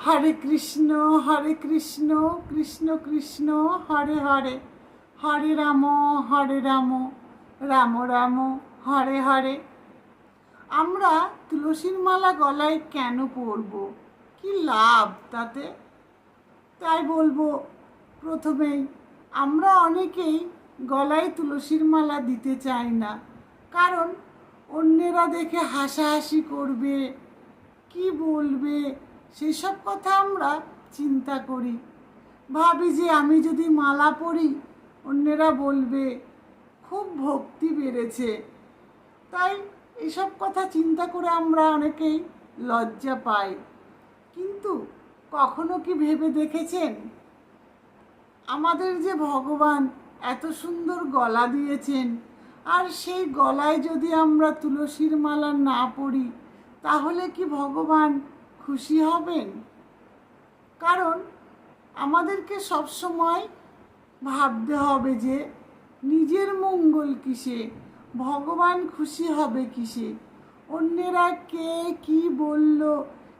হরে কৃষ্ণ কৃষ্ণ কৃষ্ণ হরে হরে, হরে রাম রাম রাম হরে হরে। আমরা তুলসীর মালা গলায় কেন পরব? কি লাভ তাতে? তাই বলবো, প্রথমেই আমরা অনেকেই গলায় তুলসীর মালা দিতে চাই না, কারণ অন্যেরা দেখে হাসাহাসি করবে, কি বলবে, সেসব কথা আমরা চিন্তা করি। ভাবি যে আমি যদি মালা পরি অন্যেরা বলবে খুব ভক্তি বেড়েছে। তাই এসব কথা চিন্তা করে আমরা অনেকেই লজ্জা পাই। কিন্তু কখনো কি ভেবে দেখেছেন, আমাদের যে ভগবান এত সুন্দর গলা দিয়েছেন, আর সেই গলায় যদি আমরা তুলসীর মালা না পরি তাহলে কি ভগবান খুশি হবেন? কারণ আমাদেরকে সবসময় ভাবতে হবে যে নিজের মঙ্গল কিসে, ভগবান খুশি হবে কিসে। অন্যেরা কে কি বলল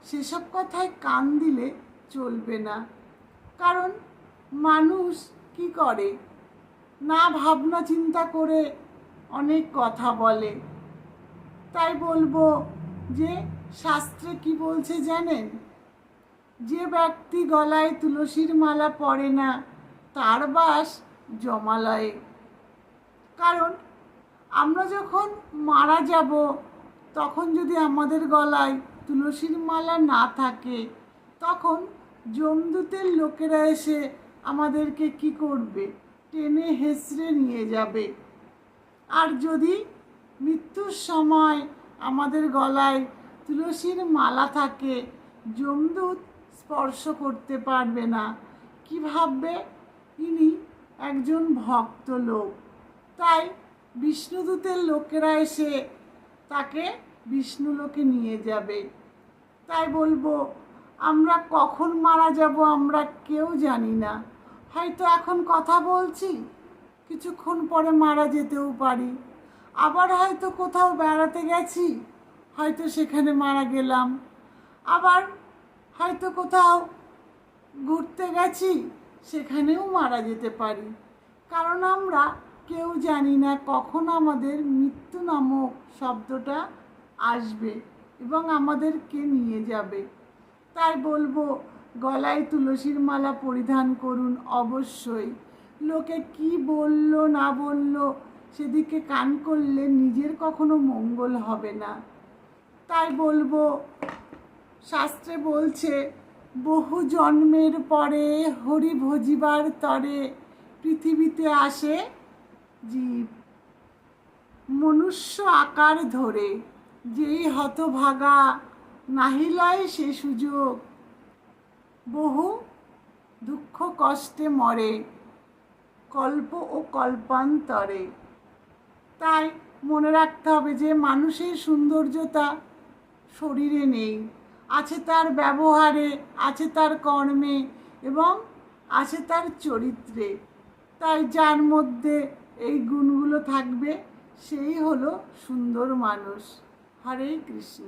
সেসব কথায় কান দিলে চলবে না। কারণ মানুষ কি করে, না ভাবনা চিন্তা করে অনেক কথা বলে। তাই বলবো যে শাস্ত্রে কি বলছে জানেন? যে ব্যক্তি গলায় তুলসীর মালা পরে না তার বাস জমালয়ে। কারণ আমরা যখন মারা যাব তখন যদি আমাদের গলায় তুলসীর মালা না থাকে, তখন যমদূতের লোকেরা এসে আমাদেরকে কি করবে? টেনে হেঁচড়ে নিয়ে যাবে। আর যদি মৃত্যুর সময় আমাদের গলায় তুলসীর মালা থাকে, যমদূত স্পর্শ করতে পারবে না। কি ভাববে? ইনি একজন ভক্ত লোক। তাই বিষ্ণুদূতের লোকেরা এসে তাকে বিষ্ণুলোকে নিয়ে যাবে। তাই বলবো, আমরা কখন মারা যাব আমরা কেউ জানি না। হয়তো এখন কথা বলছি, কিছুক্ষণ পরে মারা যেতেও পারি। আবার হয়তো কোথাও বেড়াতে গেছি, হয়তো সেখানে মারা গেলাম। আবার হয়তো কোথাও ঘুরতে গেছি, সেখানেও মারা যেতে পারি। কারণ আমরা কেউ জানি না কখন আমাদের মৃত্যু নামক শব্দটা আসবে এবং আমাদেরকে নিয়ে যাবে। তাই বলবো, গলায় তুলসীর মালা পরিধান করুন অবশ্যই। লোকে কি বলল না বলল সেদিকে কান করলে নিজের কখনো মঙ্গল হবে না। তাই বলবো, শাস্ত্রে বলছে, বহু জন্মের পরে হরি ভজিবার তরে পৃথিবীতে আসে জীব, মনুষ্য আকার ধরে। যেই হতভাগা নাহি লয় সে সুযোগ, বহু দুঃখ কষ্টে মরে কল্প ও কল্পান্তরে। তাই মনে রাখতে হবে যে মানুষের সৌন্দর্যতা শরীরে নেই, আছে তার ব্যবহারে, আছে তার কর্মে এবং আছে তার চরিত্রে। তাই যার মধ্যে এই গুণগুলো থাকবে সেই হলো সুন্দর মানুষ। হরে কৃষ্ণ।